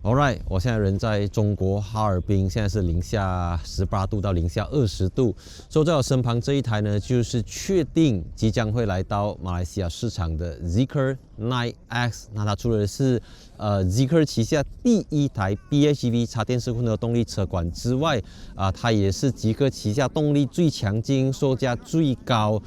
Alright，我现在人在中国哈尔滨，现在是-18度到-20度。坐在我身旁这一台呢，就是确定即将会来到马来西亚市场的 Zeekr 9X。那它除了是Zeekr 旗下第一台 PHEV 插电式混合动力车款之外，它也是Zeekr旗下动力最强劲、售价最高、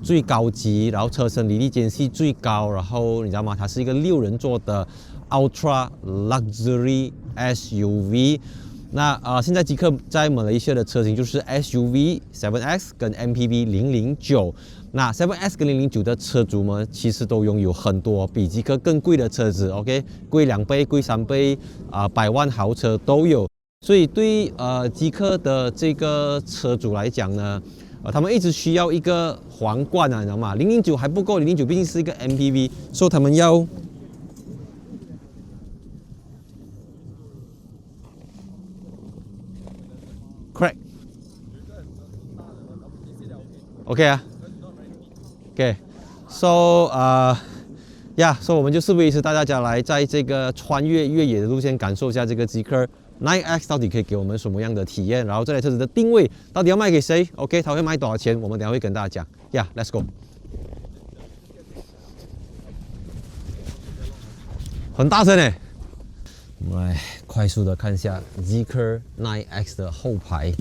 最高级，然后车身离地间隙最高，然后你知道吗？它是一个6人座的 Ultra Luxury SUV。那现在Zeekr在马来西亚的车型就是 SUV 7X 跟 MPV 009。那 7X 跟009的车主们其实都拥有很多比Zeekr更贵的车子 ，OK， 贵2倍、贵3倍100万豪车都有。所以对Zeekr的这个车主来讲呢，他们一直需要一个皇冠啊，你知道吗？009还不够，009毕竟是一个 MPV， 所以他们要Crack。 OK 啊 OK，so so 我们就事不宜迟，带大家来在这个穿越越野的路线，感受一下这个Zeekr 9X 到底可以给我们什么样的体验，然后这台车子的定位到底要卖给谁 ？OK， 它会卖多少钱？我们等下会跟大家讲。Yeah，let's go。很大声诶。我们来快速的看一下 Zeekr 9X 的后排。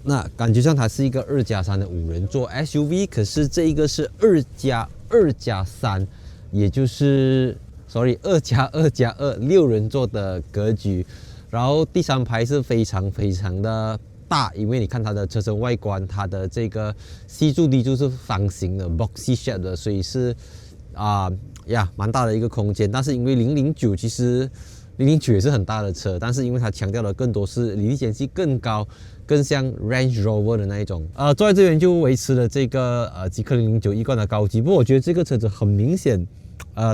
那感觉上它是一个2+3的5人座 SUV， 可是这一个是2+2+3，也就是2+2+2 6人座的格局。然后第3排是非常的大，因为你看它的车身外观，它的这个 C 柱 D 柱是方形的 boxy shape 的，所以是蛮大的一个空间。但是因为009其实009也是很大的车，但是因为它强调的更多是离地间隙更高，更像 Range Rover 的那一种。坐在这边就维持了这个Zeekr 009一贯的高级。不过我觉得这个车子很明显，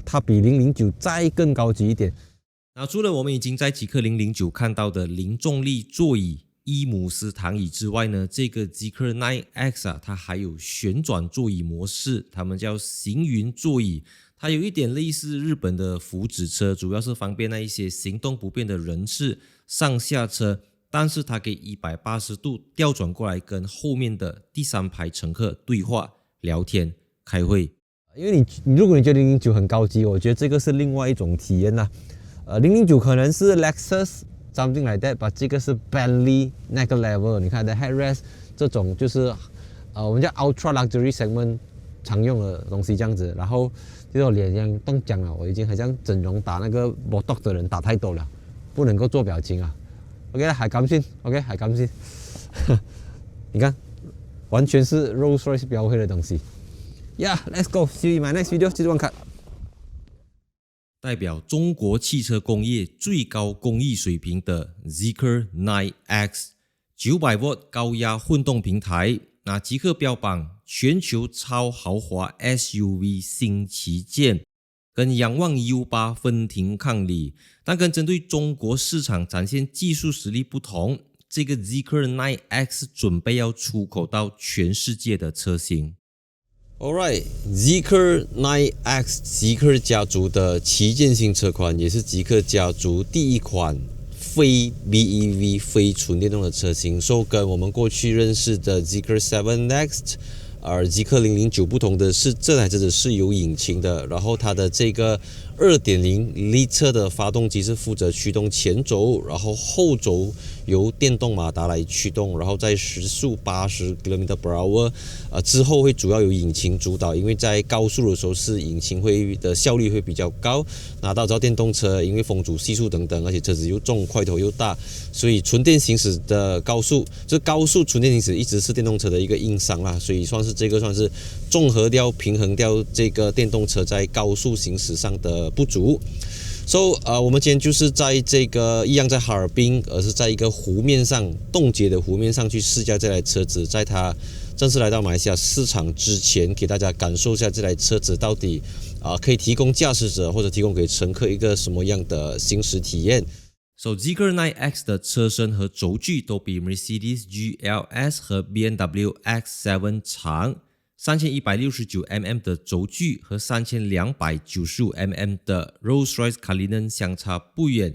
它比009再更高级一点。那除了我们已经在Zeekr 009看到的零重力座椅、伊姆斯躺椅之外呢，这个Zeekr 9X它还有旋转座椅模式，它们叫行云座椅。它有一点类似日本的福祉车，主要是方便那一些行动不便的人士上下车，但是它可以180度调转过来跟后面的第3排乘客对话、聊天、开会。因为如果你觉得009很高级，我觉得这个是另外一种体验啦。009可能是 Lexus something like that， 把这个是 Bentley 那个 level。你看的 headrest 这种就是我们叫 Ultra Luxury Segment 常用的东西这样子，然后就是我脸这样冻僵了，我已经很像整容打那个 Botox 的人打太多了，不能够做表情啊。OK， 海感性 ，OK， 海感性，你看，完全是 Rolls-Royce 标配的东西。Yeah，let's go，see you in my next video， 记得看。代表中国汽车工业最高工艺水平的 Zeekr 9X 900W 高压混动平台。那Zeekr标榜全球超豪华 SUV 新旗舰，跟仰望 U8 分庭抗礼。但跟针对中国市场展现技术实力不同，这个Zeekr 9X 准备要出口到全世界的车型。Alright， Zeekr 9X Zeekr 家族的旗舰新车款，也是Zeekr家族第一款非 BEV 非纯电动的车型。跟我们过去认识的Zeekr 7 Next， Zeekr 009不同的是，这台车子是有引擎的，然后它的这个2.0 力车的发动机是负责驱动前轴，然后后轴由电动马达来驱动，然后在时速80 km/h 之后会主要由引擎主导，因为在高速的时候是引擎的效率会比较高。拿到电动车，因为风阻系数等等，而且车子又重，块头又大，所以纯电行驶的高速纯电行驶一直是电动车的一个硬伤啦，所以算是综合掉、平衡掉这个电动车在高速行驶上的不足。我们今天就是在这个一样在哈尔滨，而是在一个湖面上，冻结的湖面上去试驾这台车子，在它正式来到马来西亚市场之前，给大家感受一下这台车子到底可以提供驾驶者或者提供给乘客一个什么样的行驶体验。Zeekr 9X 的车身和轴距都比 Mercedes GLS 和 BMW X7 长。3169mm 的轴距和3295mm 的 Rolls-Royce Cullinan 相差不远，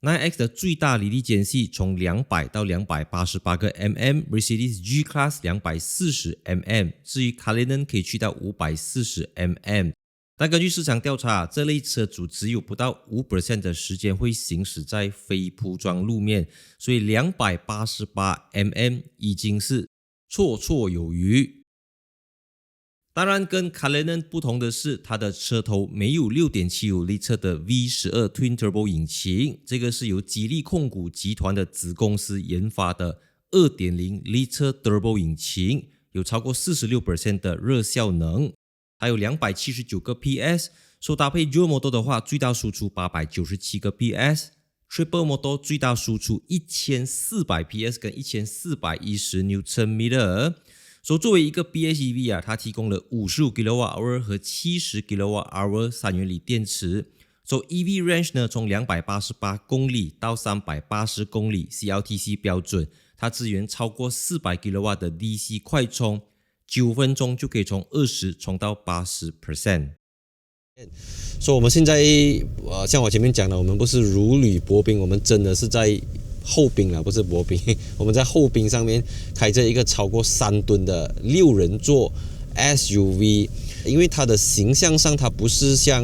9X 的最大离地间隙从200到288个 mm，Mercedes G-Class 240 mm， 至于 Cullinan 可以去到540 mm。但根据市场调查，这类车主只有不到 5% 的时间会行驶在非铺装路面，所以288 mm 已经是绰绰有余。当然，跟 Cullinan 不同的是，它的车头没有 6.75 力车的 V12 Twin Turbo 引擎，这个是由吉利控股集团的子公司研发的 2.0 力车 Turbo 引擎，有超过 46% 的热效能，还有279个 PS， 所搭配 Dual Motor 的话，最大输出897个 PS，Triple Motor 最大输出1400 PS 跟1410 Nm。作为一个 PHEV 啊，它提供了55 kWh 和70 kWh 3元锂电池。EV range 呢，从288公里到380公里 CLTC 标准，它支援超过400 kW 的 DC 快充，9分钟就可以从20充到80%。我们现在像我前面讲的，我们不是如履薄冰，我们真的是在后冰了，不是薄冰，我们在后冰上面开着一个超过3吨的6人座 SUV， 因为它的形象上它不是像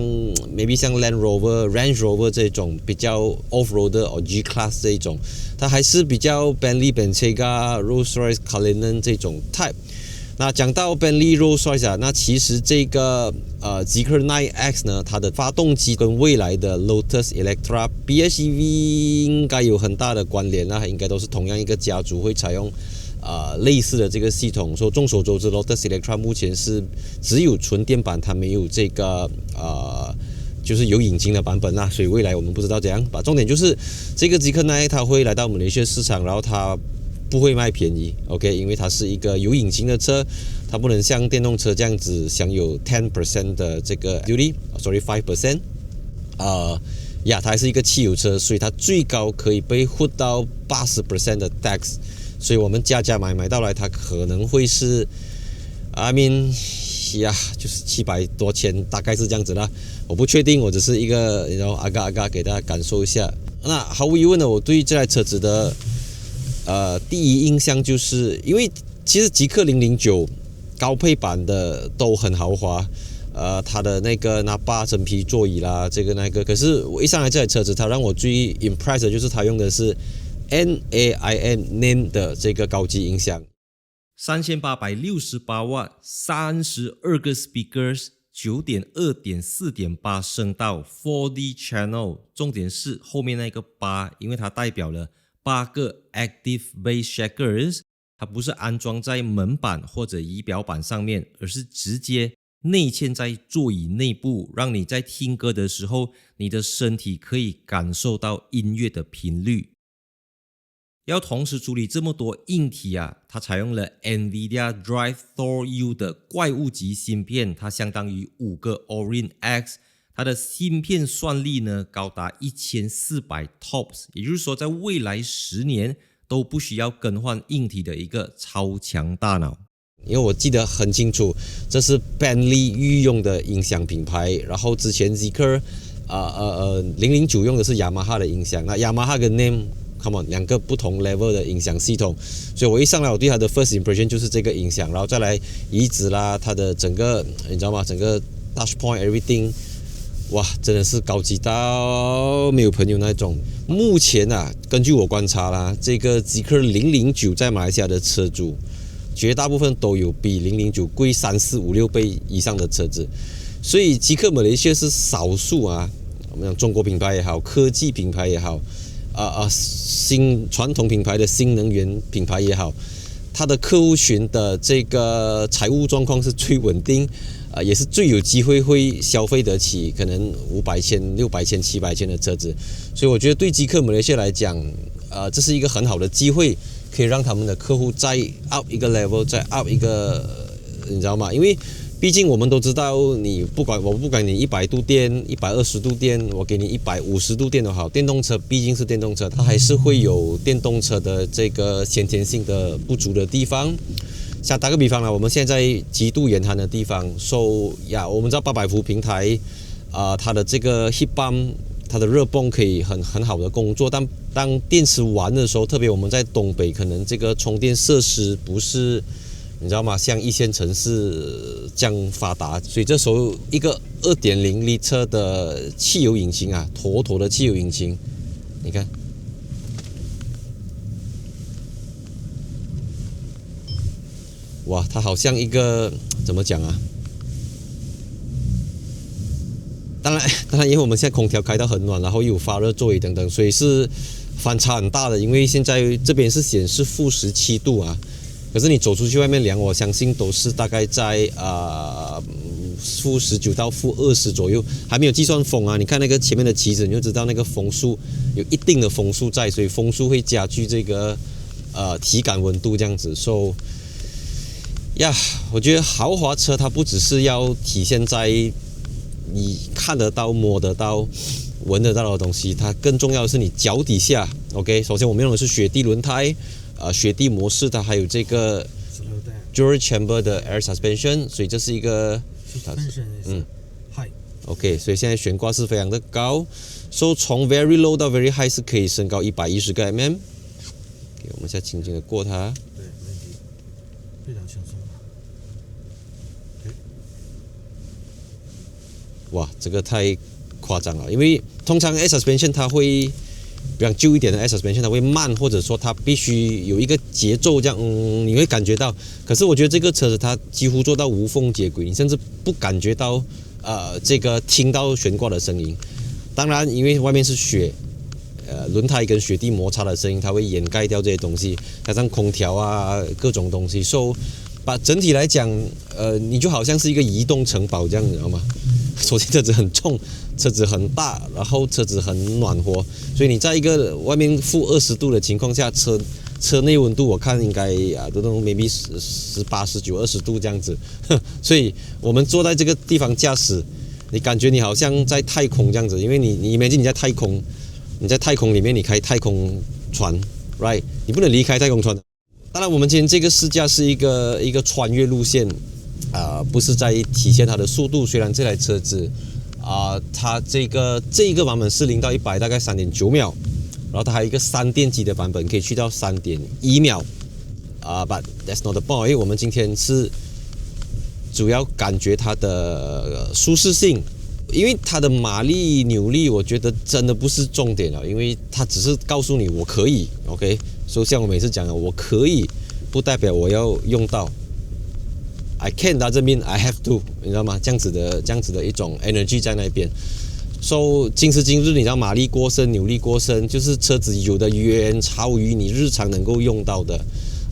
maybe 像 Land Rover、Range Rover 这种比较 Off-Road 或 G-Class 这种，它还是比较 Bentley、Bentayga、Rolls-Royce、Cullinan 这种 type。那讲到 Bentley、Rolls-Royce 啊，那其实这个Zeekr 9X 呢，它的发动机跟未来的 Lotus Electra PHEV 应该有很大的关联啦，应该都是同样一个家族会采用类似的这个系统。众所周知 ，Lotus Electra 目前是只有纯电版，它没有这个就是有引擎的版本啦，所以未来我们不知道怎样。重点就是这个 Zeekr 9X 它会来到马来西亚市场，然后它不会卖便宜 ，OK， 因为它是一个有引擎的车，它不能像电动车这样子享有 10% 的这个 duty，sorry 5%，它还是一个汽油车，所以它最高可以被 hood 到 80% 的 tax， 所以我们加买到来，它可能会是 I mean 就是700多千，大概是这样子啦，我不确定，我只是一个阿嘎给大家感受一下。那毫无疑问的，我对这台车子的第一印象就是因为其实极氪009高配版的都很豪华，它的那个8真皮座椅啦，这个那个，可是我一上来这台车子，它让我最 impressed 的就是它用的是 NAIM 的这个高级音响，3868瓦，32个 speakers， 9.2点 4.8 声道 4D channel， 重点是后面那个8，因为它代表了8个 active bass shakers， 它不是安装在门板或者仪表板上面，而是直接内嵌在座椅内部，让你在听歌的时候，你的身体可以感受到音乐的频率。要同时处理这么多硬体啊，它采用了 NVIDIA Drive Thor U 的怪物级芯片，它相当于5个 Orin X。它的芯片算力呢高达1400 TOPS， 也就是说在未来10年都不需要更换硬体的一个超强大脑。因为我记得很清楚，这是 Bentley 御用的音响品牌，然后之前 Zeekr 009用的是雅马哈的音响，那雅马哈跟 NAIM两个不同 level 的音响系统，所以我一上来我对它的 first impression 就是这个音响，然后再来椅子啦，它的整个你知道吗？整个 touch point everything。哇，真的是高级到没有朋友那种。目前啊，根据我观察啦，这个极氪009在马来西亚的车主，绝大部分都有比009贵3、4、5、6倍以上的车子，所以极氪马来西亚是少数啊，我们讲中国品牌也好，科技品牌也好，新传统品牌的新能源品牌也好，它的客户群的这个财务状况是最稳定。也是最有机会会消费得起可能500千、600千、700千的车子，所以我觉得对极氪马来西亚来讲，这是一个很好的机会，可以让他们的客户再 up 一个 level， 再 up 一个，你知道吗？因为毕竟我们都知道，我不管你100度电、120度电，我给你150度电都好，电动车毕竟是电动车，它还是会有电动车的这个先天性的不足的地方。像打个比方啦，我们现在极度严寒的地方，我们知道800伏平台，它的这个 heat pump 它的热泵可以很好的工作，但当电池完的时候，特别我们在东北，可能这个充电设施不是你知道吗？像一线城市这样发达，所以这时候一个2.0L车的汽油引擎啊，妥妥的汽油引擎，你看。哇，它好像一个怎么讲啊？当然，因为我们现在空调开到很暖，然后又有发热座椅等等，所以是反差很大的。因为现在这边是显示-17度啊，可是你走出去外面量，我相信都是大概在-19到-20左右，还没有计算风啊。你看那个前面的旗子，你就知道那个风速有一定的风速在，所以风速会加剧这个体感温度这样子。呀，我觉得豪华车它不只是要体现在你看得到、摸得到、闻得到的东西，它更重要的是你脚底下。OK， 首先我们用的是雪地轮胎，雪地模式，它还有这个 dual chamber 的 air suspension， 所以这是一个OK， 所以现在悬挂是非常的高，从 very low 到 very high 是可以升高110个 mm。我们现在轻轻的过它。对，没问题，非常轻松。哇，这个太夸张了，因为通常 air suspension 它会比较旧一点的 air suspension 它会慢，或者说它必须有一个节奏这样，你会感觉到。可是我觉得这个车子它几乎做到无缝接轨，你甚至不感觉到这个听到悬挂的声音。当然，因为外面是雪，轮胎跟雪地摩擦的声音它会掩盖掉这些东西，加上空调啊各种东西，把整体来讲，你就好像是一个移动城堡这样，你知道吗？首先车子很重，车子很大，然后车子很暖和，所以你在一个外面-20度的情况下，车内温度我看应该都maybe 18、19、20度这样子，所以我们坐在这个地方驾驶，你感觉你好像在太空这样子，因为你imagine你在太空里面，你开太空船 ，right？ 你不能离开太空船。当然，我们今天这个试驾是一个穿越路线。不是在体现它的速度。虽然这台车子它这一个版本是0到100大概3.9秒，然后它还有一个3电机的版本可以去到3.1秒but that's not the point， 因为我们今天是主要感觉它的舒适性，因为它的马力扭力我觉得真的不是重点了，因为它只是告诉你我可以 OK， 所以像我每次讲的，我可以不代表我要用到。I can doesn't mean I have to， 你知道吗？这样子的一种 energy 在那边。今时今日，你知道马力过剩、扭力过剩，就是车子有的远超于你日常能够用到的。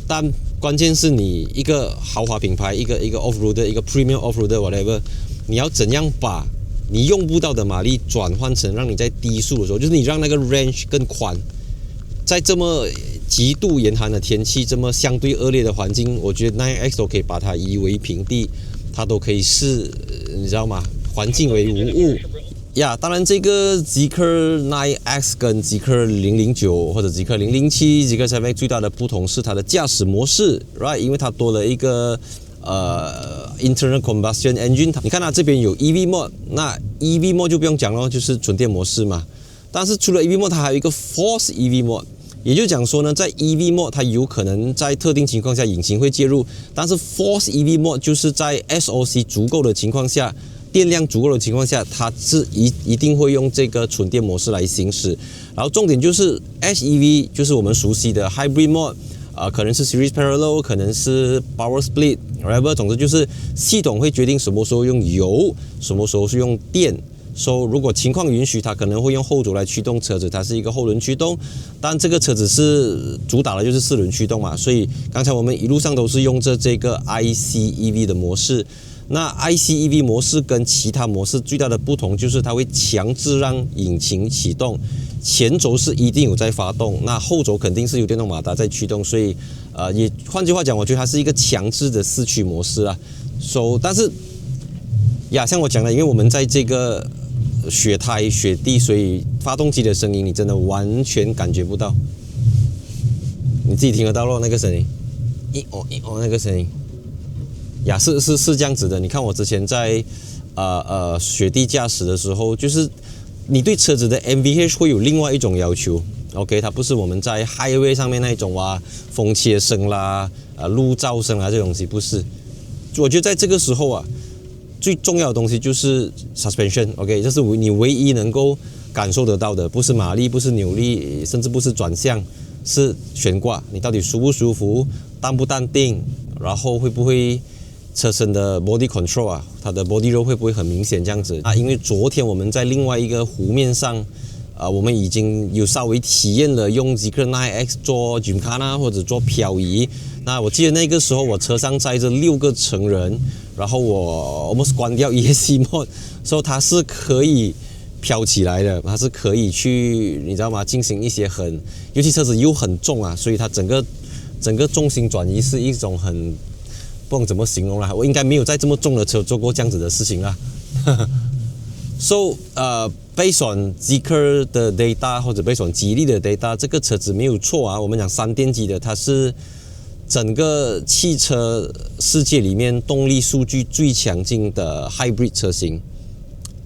但关键是你一个豪华品牌，一个 off-road， 一个 premium off-road whatever， 你要怎样把你用不到的马力转换成让你在低速的时候，就是你让那个 range 更宽，在这么极度严寒的天气，这么相对恶劣的环境，我觉得 9X 都可以把它夷为平地，它都可以是，你知道吗？环境为无物呀。当然，这个 Zeekr 9X 跟 Zeekr 009或者 Zeekr 007、Zeekr 7X 最大的不同是它的驾驶模式 ，right？ 因为它多了一个internal combustion engine。你看它这边有 EV mode， 那 EV mode 就不用讲了，就是纯电模式嘛。但是除了 EV mode， 它还有一个 Force EV mode。也就讲说呢，在 EV mode 它有可能在特定情况下引擎会介入，但是 Force EV mode 就是在 SOC 足够的情况下，电量足够的情况下，它是一定会用这个纯电模式来行驶。然后重点就是 HEV， 就是我们熟悉的 Hybrid mode， 可能是 Series Parallel， 可能是 Power Split， whatever， 总之就是系统会决定什么时候用油，什么时候是用电。如果情况允许，它可能会用后轴来驱动车子，它是一个后轮驱动。但这个车子是主打的就是4轮驱动嘛，所以刚才我们一路上都是用着这个 ICEV 的模式。那 ICEV 模式跟其他模式最大的不同就是它会强制让引擎启动，前轴是一定有在发动，那后轴肯定是有电动马达在驱动，所以也换句话讲，我觉得它是一个强制的4驱模式啊。但是像我讲的，因为我们在这个雪胎、雪地，所以发动机的声音你真的完全感觉不到，你自己听得到咯，那个声音，那个声音，是这样子的。你看我之前在雪地驾驶的时候，就是你对车子的 NVH 会有另外一种要求。OK， 它不是我们在 highway 上面那一种风切声啦、路噪声啊这种东西，不是。我觉得在这个时候啊，最重要的东西就是 suspension。OK， 这是你唯一能够感受得到的，不是马力，不是扭力，甚至不是转向，是悬挂。你到底舒不舒服，淡不淡定，然后会不会车身的 body control 啊，它的 body roll 会不会很明显这样子啊？因为昨天我们在另外一个湖面上，我们已经有稍微体验了用 Zeekr 9X 做 Gymkhana 或者做漂移。那我记得那个时候我车上载着6个成人，然后我almost关掉 ESC mode， 所以它是可以飘起来的，它是可以去你知道吗？进行一些尤其车子又很重啊，所以它整个重心转移是一种很。不懂怎么形容啦，我应该没有在这么重的车做过这样子的事情啦。So based on Zeekr 的 data 或者 based on 吉利的 data， 这个车子没有错啊。我们讲3电机的，它是整个汽车世界里面动力数据最强劲的 hybrid 车型，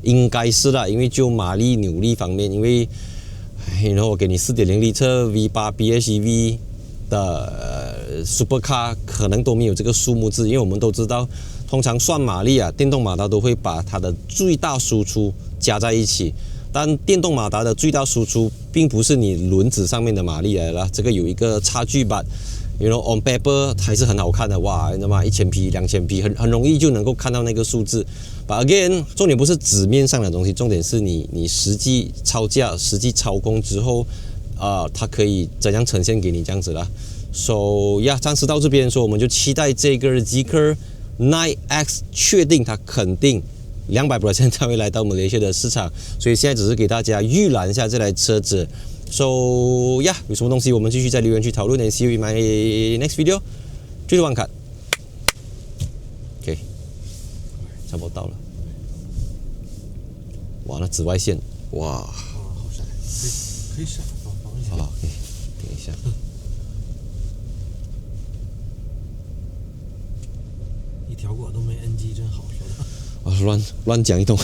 应该是啦。因为就马力扭力方面，因为然后我给你 4.0 L V8 PHEV 的Supercar 可能都没有这个数目字，因为我们都知道，通常算马力啊，电动马达都会把它的最大输出加在一起，但电动马达的最大输出并不是你轮子上面的马力来了，这个有一个差距吧。You know on paper 还是很好看的，哇，你知道吗？1000匹、2000匹，很容易就能够看到那个数字。But again， 重点不是纸面上的东西，重点是你实际操驾、实际操控之后，它可以怎样呈现给你这样子啦。So 暂时到这边说，我们就期待这个 Zeekr 9X 确定它肯定200% 才会来到马来西亚的市场，所以现在只是给大家预览一下这台车子。So 有什么东西我们继续在留言区讨论。And see you in my next video。最后one cut。OK， 差不多到了。哇，那紫外线，哇，好闪，可以闪，防一下。好，可以，等一下。一条果都没 NG，真好说的。乱讲一通。